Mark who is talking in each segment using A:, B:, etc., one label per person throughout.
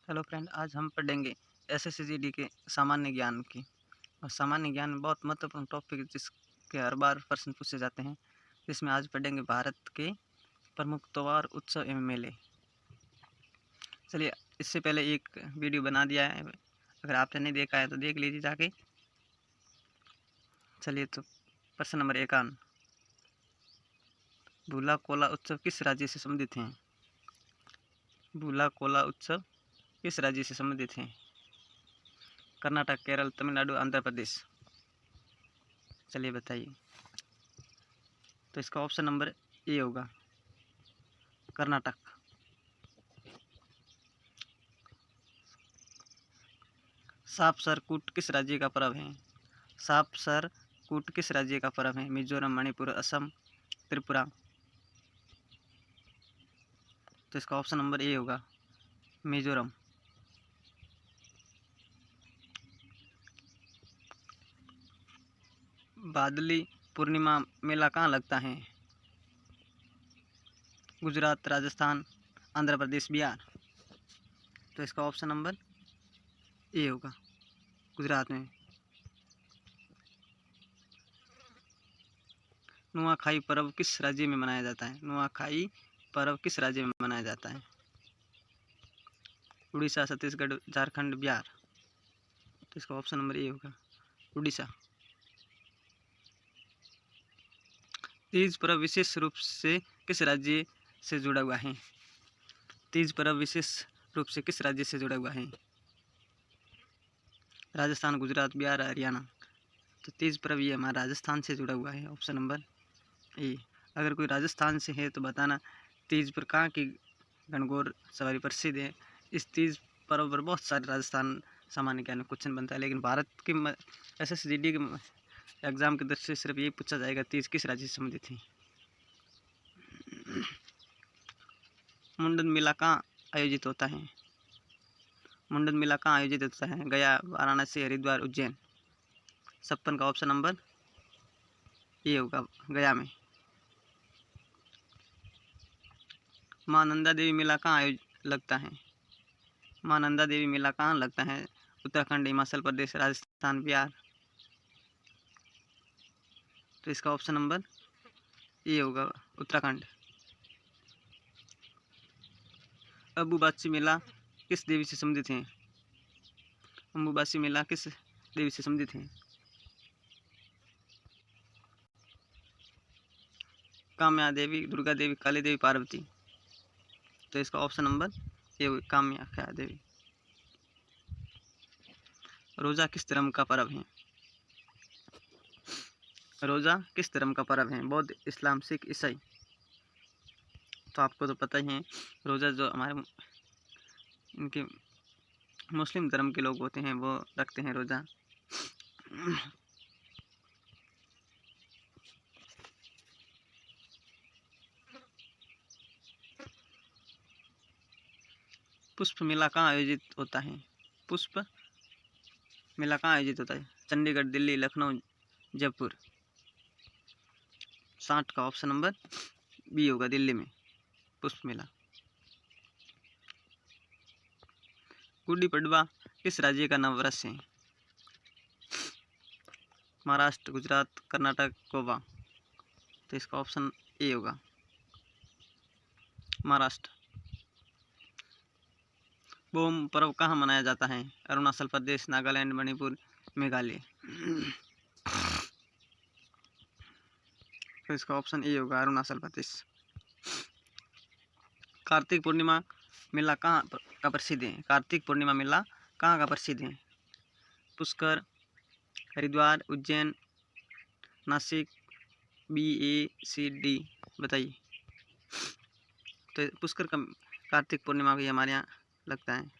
A: Hello friend, आज हम पढ़ेंगे एसएससी के सामान्य ज्ञान की। और सामान्य ज्ञान बहुत महत्वपूर्ण टॉपिक है जिसके हर बार प्रश्न पूछे जाते हैं। जिसमें आज पढ़ेंगे भारत के प्रमुख त्योहार, उत्सव एवं मेले। चलिए, इससे पहले एक वीडियो बना दिया है, अगर आपने नहीं देखा है तो देख लीजिए जाके। चलिए, तो प्रश्न नंबर 51, भूला कोला उत्सव किस राज्य से संबंधित हैं? भूला कोला उत्सव किस राज्य से संबंधित हैं? कर्नाटक, केरल, तमिलनाडु, आंध्र प्रदेश। चलिए बताइए। तो इसका ऑप्शन नंबर ए होगा, कर्नाटक। सांप सर कूट किस राज्य का पर्व है? सांप सर कूट किस राज्य का पर्व है? मिजोरम, मणिपुर, असम, त्रिपुरा। तो इसका ऑप्शन नंबर ए होगा, मिजोरम। बादली पूर्णिमा मेला कहाँ लगता है? गुजरात, राजस्थान, आंध्र प्रदेश, बिहार। तो इसका ऑप्शन नंबर ए होगा, गुजरात में। नुआखाई पर्व किस राज्य में मनाया जाता है? नुआखाई पर्व किस राज्य में मनाया जाता है? उड़ीसा, छत्तीसगढ़, झारखंड, बिहार। तो इसका ऑप्शन नंबर ए होगा, उड़ीसा। तीज पर्व विशेष रूप से किस राज्य से जुड़ा हुआ है? तीज पर्व विशेष रूप से किस राज्य से जुड़ा हुआ है? राजस्थान, गुजरात, बिहार, हरियाणा। तो तीज पर्व ये हमारा राजस्थान से जुड़ा हुआ है, ऑप्शन नंबर ए। अगर कोई राजस्थान से है तो बताना, तीज पर कहाँ की गणगौर सवारी प्रसिद्ध है? इस तीज पर्व पर बहुत सारे राजस्थान सामान्य ज्ञान में क्वेश्चन बनता है, लेकिन भारत के एसएससीडी के एग्जाम के दृष्टि से सिर्फ यही पूछा जाएगा, तीज किस राज्य से संबंधित है। मुंडन मेला कहाँ आयोजित होता है? मुंडन मेला कहाँ आयोजित होता है? गया, वाराणसी, हरिद्वार, उज्जैन। 56 का ऑप्शन नंबर ये होगा, गया में। माँ नंदा देवी मेला कहाँ लगता है? माँ नंदा देवी मेला कहाँ लगता है? उत्तराखंड, हिमाचल प्रदेश, राजस्थान, बिहार। तो इसका ऑप्शन नंबर ये होगा, उत्तराखंड। अम्बुबाची मेला किस देवी से संबंधित है? अम्बुबाची मेला किस देवी से संबंधित है? काम्या देवी, दुर्गा देवी, काली देवी, पार्वती। तो इसका ऑप्शन नंबर ये होगा, काम्या देवी। रोजा किस धर्म का पर्व है? रोजा किस धर्म का पर्व है? बौद्ध, इस्लाम, सिख, ईसाई। तो आपको तो पता ही है, रोजा जो हमारे इनके मुस्लिम धर्म के लोग होते हैं वो रखते हैं रोजा। पुष्प मेला कहाँ आयोजित होता है? पुष्प मेला कहाँ आयोजित होता है? चंडीगढ़, दिल्ली, लखनऊ, जयपुर। 60 का ऑप्शन नंबर बी होगा, दिल्ली में पुष्प मेला। गुड्डी पड़वा किस राज्य का नववर्ष है? महाराष्ट्र, गुजरात, कर्नाटक, गोवा। तो इसका ऑप्शन ए होगा, महाराष्ट्र। बोम पर्व कहाँ मनाया जाता है? अरुणाचल प्रदेश, नागालैंड, मणिपुर, मेघालय। तो इसका ऑप्शन ए होगा, अरुणाचल प्रदेश। कार्तिक पूर्णिमा मेला कहाँ का प्रसिद्ध है? कार्तिक पूर्णिमा मेला कहाँ का प्रसिद्ध है? पुष्कर, हरिद्वार, उज्जैन, नासिक, BACD बताइए। तो पुष्कर का कार्तिक पूर्णिमा भी हमारे यहाँ लगता है।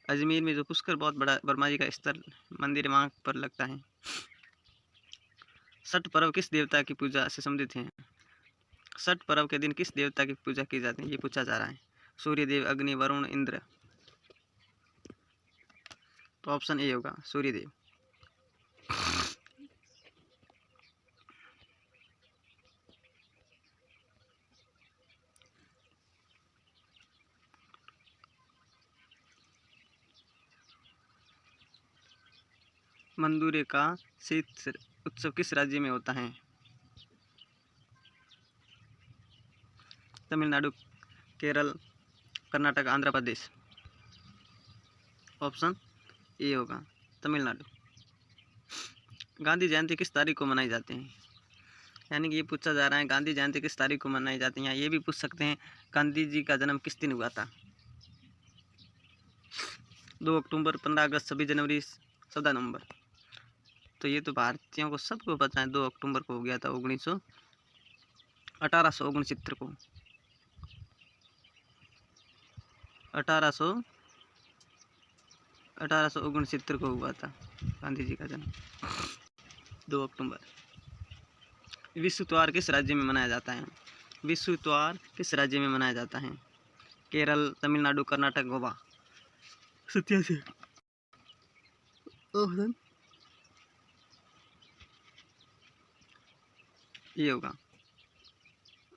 A: अजमेर में जो पुष्कर बहुत बड़ा वर्मा जी का स्थल मंदिर है, वहाँ पर लगता है। छठ पर्व किस देवता की पूजा से संबंधित है? छठ पर्व के दिन किस देवता की पूजा की जाती है, ये पूछा जा रहा है। सूर्यदेव, अग्नि, वरुण, इंद्र। तो ऑप्शन ए होगा, सूर्यदेव। मंदूरे का शीत उत्सव किस राज्य में होता है? तमिलनाडु, केरल, कर्नाटक, आंध्र प्रदेश। ऑप्शन ए होगा तमिलनाडु। गांधी जयंती किस तारीख को मनाई जाती है? यानी कि ये पूछा जा रहा है गांधी जयंती किस तारीख को मनाई जाती है। ये भी पूछ सकते हैं गांधी जी का जन्म किस दिन हुआ था? 2 अक्टूबर, 15 अगस्त, 26 जनवरी, 14 नवंबर। तो ये तो भारतीयों को सबको पता है, 2 अक्टूबर को हो गया था 1869 को। 1869 को हुआ था गांधी जी का जन्म, 2 अक्टूबर। विश्व त्योहार किस राज्य में मनाया जाता है? विश्व त्योहार किस राज्य में मनाया जाता है? केरल, तमिलनाडु, कर्नाटक, गोवा। 87 ऑप्शन ये होगा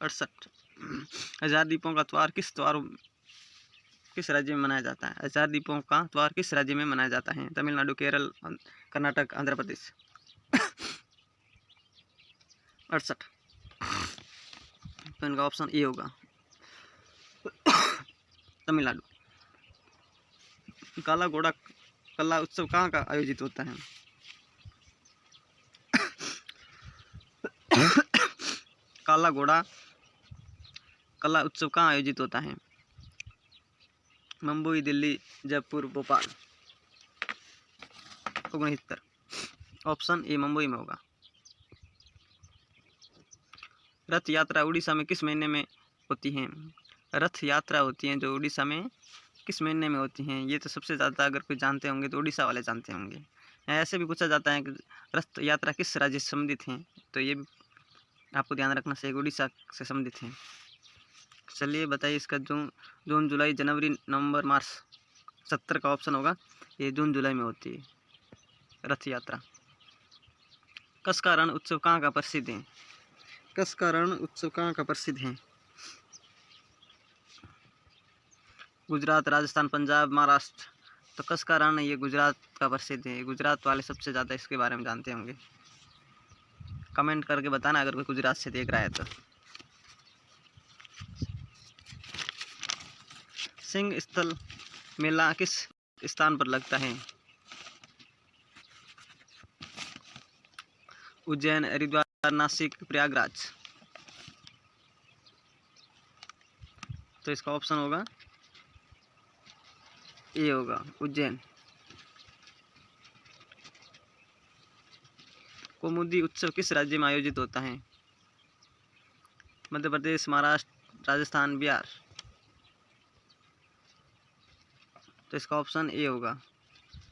A: 68। हजार दीपों का त्योहार किस राज्य में मनाया जाता है? हजार दीपों का त्योहार किस राज्य में मनाया जाता है? तमिलनाडु, केरल, कर्नाटक, आंध्र प्रदेश। 68। तो इनका ऑप्शन ए होगा तमिलनाडु। काला घोड़ा कला उत्सव कहाँ का आयोजित होता है? काला घोड़ा कला उत्सव कहाँ आयोजित होता है? मुंबई, दिल्ली, जयपुर, भोपाल। 69। ऑप्शन ए मुंबई में होगा। रथ यात्रा उड़ीसा में किस महीने में होती है? रथ यात्रा होती है जो उड़ीसा में किस महीने में होती हैं? ये तो सबसे ज़्यादा अगर कोई जानते होंगे तो उड़ीसा वाले जानते होंगे। ऐसे भी पूछा जाता है कि रथ यात्रा किस राज्य से संबंधित हैं, तो ये भी आपको ध्यान रखना चाहिए, उड़ीसा से संबंधित हैं। चलिए बताइए इसका जून, जुलाई, जनवरी, नवंबर, मार्च। 70 का ऑप्शन होगा, ये जून जुलाई में होती है रथ यात्रा। कस का रण उत्सव कहाँ का प्रसिद्ध है? कस का रण उत्सव कहाँ का प्रसिद्ध है? गुजरात, राजस्थान, पंजाब, महाराष्ट्र। तो कस का रण ये गुजरात का प्रसिद्ध है। गुजरात वाले सबसे ज़्यादा इसके बारे में जानते होंगे। कमेंट करके बताना अगर कोई गुजरात से देख रहा है तो। सिंह स्थल मेला किस स्थान पर लगता है? उज्जैन, हरिद्वार, नासिक, प्रयागराज। तो इसका ऑप्शन होगा ये होगा उज्जैन। कौमुदी उत्सव किस राज्य में आयोजित होता है? मध्य प्रदेश, महाराष्ट्र, राजस्थान, बिहार। तो इसका ऑप्शन ए होगा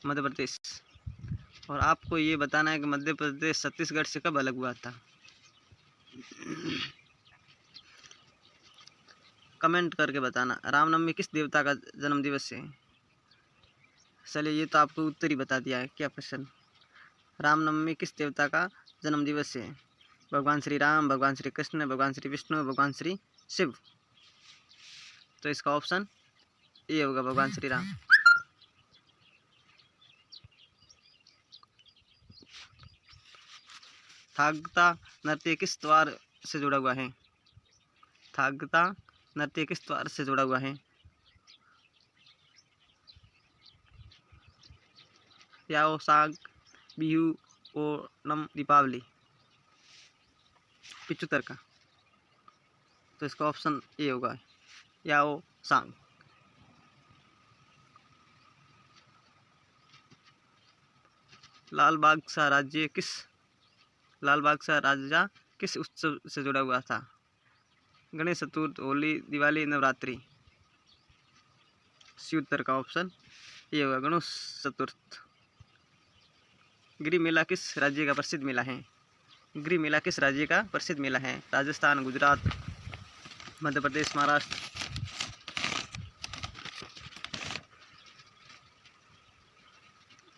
A: मध्य प्रदेश। और आपको ये बताना है कि मध्य प्रदेश छत्तीसगढ़ से कब अलग हुआ था। कमेंट करके बताना। रामनवमी किस देवता का जन्म दिवस है? चलिए ये तो आपको उत्तर ही बता दिया है। क्या प्रश्न? रामनवमी किस देवता का जन्म दिवस है? भगवान श्री राम, भगवान श्री कृष्ण, भगवान श्री विष्णु, भगवान श्री शिव। तो इसका ऑप्शन ए होगा भगवान श्री राम। थागता नृत्य किस त्योहार से जुड़ा हुआ है? थागता नृत्य किस त्योहार से जुड़ा हुआ है? याओ साग, बिहू, ओणम, दीपावली। 75 का। तो इसका ऑप्शन ए होगा याओ सांग। लाल बाग सा राजा किस उत्सव से जुड़ा हुआ था? गणेश चतुर्थ, होली, दिवाली, नवरात्रि। 77 का ऑप्शन ये होगा गणेश चतुर्थ। गिरी मेला किस राज्य का प्रसिद्ध मेला है? गिरी मेला किस राज्य का प्रसिद्ध मेला है? राजस्थान, गुजरात, मध्य प्रदेश, महाराष्ट्र।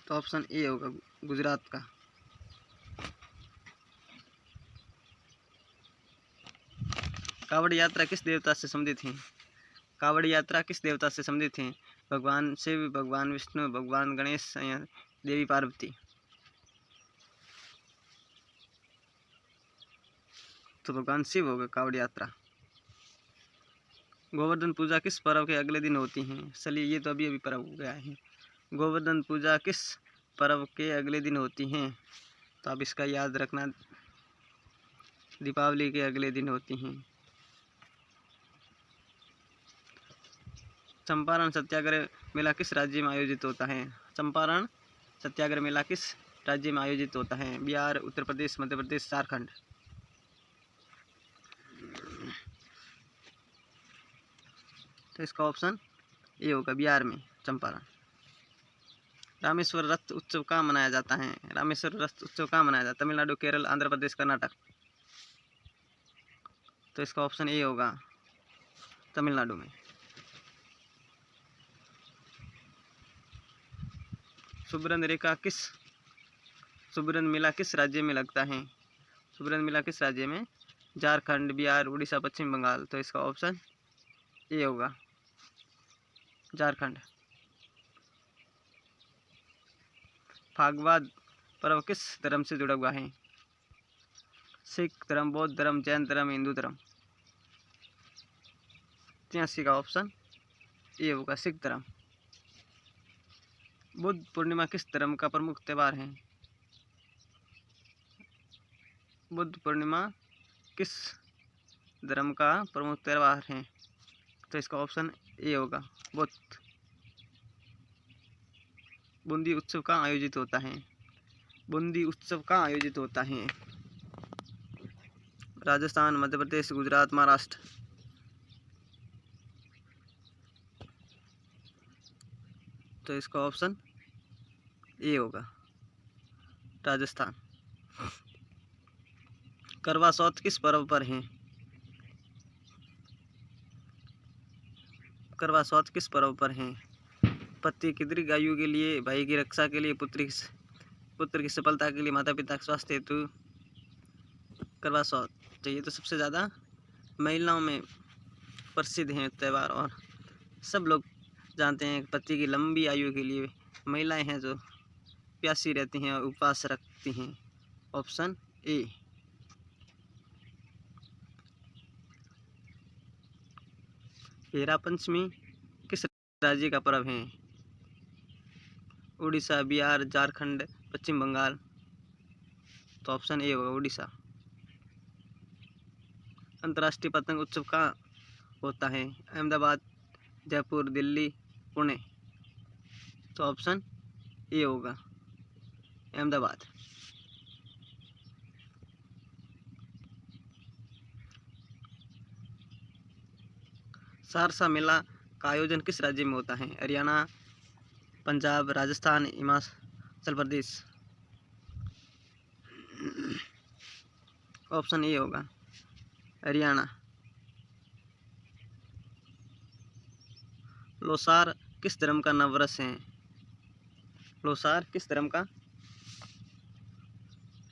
A: तो ऑप्शन ए होगा गुजरात का। कावड़ यात्रा किस देवता से संबंधित है? कावड़ यात्रा किस देवता से संबंधित है? भगवान शिव, भगवान विष्णु, भगवान गणेश या देवी पार्वती। तो भगवान शिव होगा, कावड़ यात्रा। गोवर्धन पूजा किस पर्व के अगले दिन होती है? चलिए ये तो अभी अभी पर्व हो गया है। गोवर्धन पूजा किस पर्व के अगले दिन होती हैं? तो आप इसका याद रखना, दीपावली के अगले दिन होती हैं। चंपारण सत्याग्रह मेला किस राज्य में आयोजित होता है? चंपारण सत्याग्रह मेला किस राज्य में आयोजित होता है? बिहार, उत्तर प्रदेश, मध्य प्रदेश, झारखंड। तो इसका ऑप्शन ए होगा, बिहार में चंपारण। रामेश्वर रथ उत्सव कहाँ मनाया जाता है? रामेश्वर रथ उत्सव कहाँ मनाया जाता है? तमिलनाडु, केरल, आंध्र प्रदेश, कर्नाटक। तो इसका ऑप्शन ए होगा, तमिलनाडु में। सुबरन मेला किस राज्य में लगता है? सुबरन मेला किस राज्य में? झारखंड, बिहार, उड़ीसा, पश्चिम बंगाल। तो इसका ऑप्शन ए होगा, झारखंड। फागवाद पर्व किस धर्म से जुड़ा हुआ है? सिख धर्म, बौद्ध धर्म, जैन धर्म, हिंदू धर्म। 83 का ऑप्शन ए होगा, सिख धर्म। बुद्ध पूर्णिमा किस धर्म का प्रमुख त्यौहार है? बुद्ध पूर्णिमा किस धर्म का प्रमुख त्यौहार है? तो इसका ऑप्शन ए होगा, बुद्ध। बूंदी उत्सव कहाँ आयोजित होता है? बूंदी उत्सव कहाँ आयोजित होता है? राजस्थान, मध्य प्रदेश, गुजरात, महाराष्ट्र। तो इसका ऑप्शन ए होगा, राजस्थान। करवा चौथ किस पर्व पर है? करवा चौथ किस पर्व पर है? पति की दीर्घ आयु के लिए, भाई की रक्षा के लिए, पुत्र की सफलता के लिए, माता पिता के स्वास्थ्य हेतु करवा चौथ। तो ये तो सबसे ज़्यादा महिलाओं में प्रसिद्ध है त्यौहार, और सब लोग जानते हैं पति की लंबी आयु के लिए महिलाएं हैं जो प्यासी रहती हैं और उपवास रखती हैं। Option A. हेरा पंचमी किस राज्य का पर्व है? उड़ीसा, बिहार, झारखंड, पश्चिम बंगाल। तो ऑप्शन ए होगा, उड़ीसा। अंतर्राष्ट्रीय पतंग उत्सव कहाँ होता है? अहमदाबाद, जयपुर, दिल्ली, पुणे। तो ऑप्शन ए होगा, अहमदाबाद। सहरसा मेला का आयोजन किस राज्य में होता है? हरियाणा, पंजाब, राजस्थान, हिमाचल प्रदेश। ऑप्शन ए होगा, हरियाणा। लोसार किस धर्म का नववर्ष है? लोसार किस धर्म का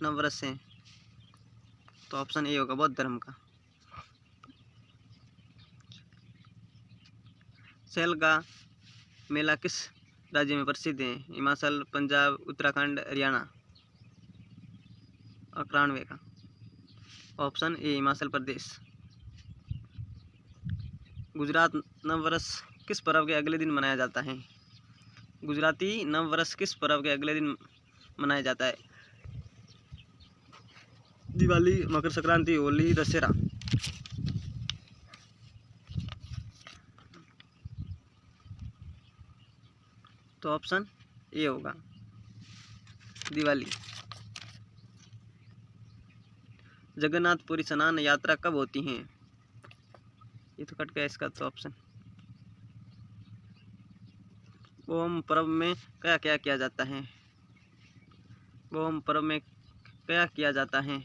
A: नववर्ष है? तो ऑप्शन ए होगा, बौद्ध धर्म का। सेल का मेला किस राज्य में प्रसिद्ध है? हिमाचल, पंजाब, उत्तराखंड, हरियाणा। और 91 का ऑप्शन ए, हिमाचल प्रदेश। गुजरात नववर्ष किस पर्व के अगले दिन मनाया जाता है? गुजराती नववर्ष किस पर्व के अगले दिन मनाया जाता है? दिवाली, मकर संक्रांति, होली, दशहरा। तो ऑप्शन ए होगा, दिवाली। जगन्नाथपुरी स्नान यात्रा कब होती है? ये तो कट गया इसका तो ऑप्शन। ओम पर्व में क्या क्या किया जाता है? ओम पर्व में क्या किया जाता है?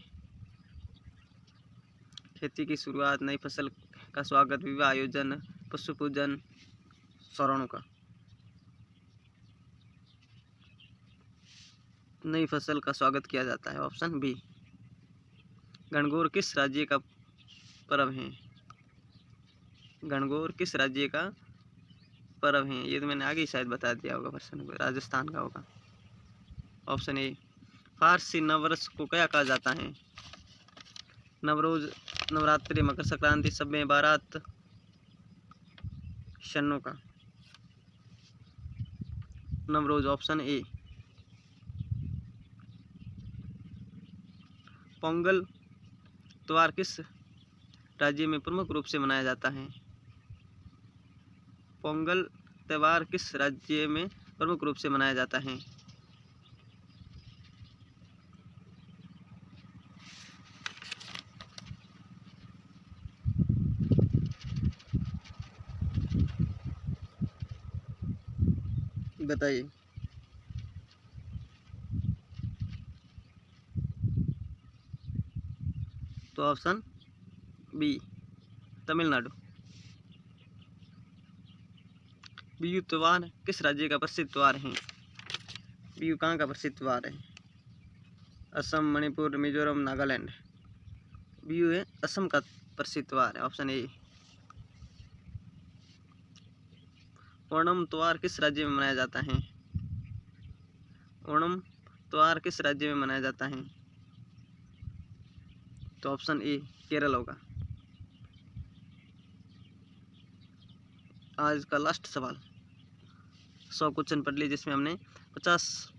A: खेती की शुरुआत, नई फसल का स्वागत, विवाह आयोजन, पशु पूजन, श्रावणों का। नई फसल का स्वागत किया जाता है, ऑप्शन बी। गणगौर किस राज्य का पर्व है? गणगौर किस राज्य का पर्व है? ये तो मैंने आगे ही शायद बता दिया होगा प्रश्न को, राजस्थान का होगा, ऑप्शन ए। फारसी नववर्ष को क्या कहा जाता है? नवरोज, नवरात्रि, मकर संक्रांति, सब में बारात, शन्नों का। Navroz option A. पोंगल त्योहार किस राज्य में प्रमुख रूप से मनाया जाता है? पोंगल त्योहार किस राज्य में प्रमुख रूप से मनाया जाता है? बताइए। तो ऑप्शन बी, तमिलनाडु। बिहू त्योहार किस राज्य का प्रसिद्ध त्योहार है? बिहू कहाँ का प्रसिद्ध त्योहार है? असम, मणिपुर, मिजोरम, नागालैंड। बिहू है असम का प्रसिद्ध त्योहार है, ऑप्शन ए। ओणम त्योहार किस राज्य में मनाया जाता है? ओणम त्योहार किस राज्य में मनाया जाता है? तो ऑप्शन ए, केरल होगा। आज का लास्ट सवाल, 100 क्वेश्चन पढ़ लिए, जिसमें हमने 50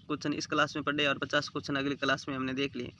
A: क्वेश्चन इस क्लास में पढ़े और 50 क्वेश्चन अगली क्लास में हमने देख लिए।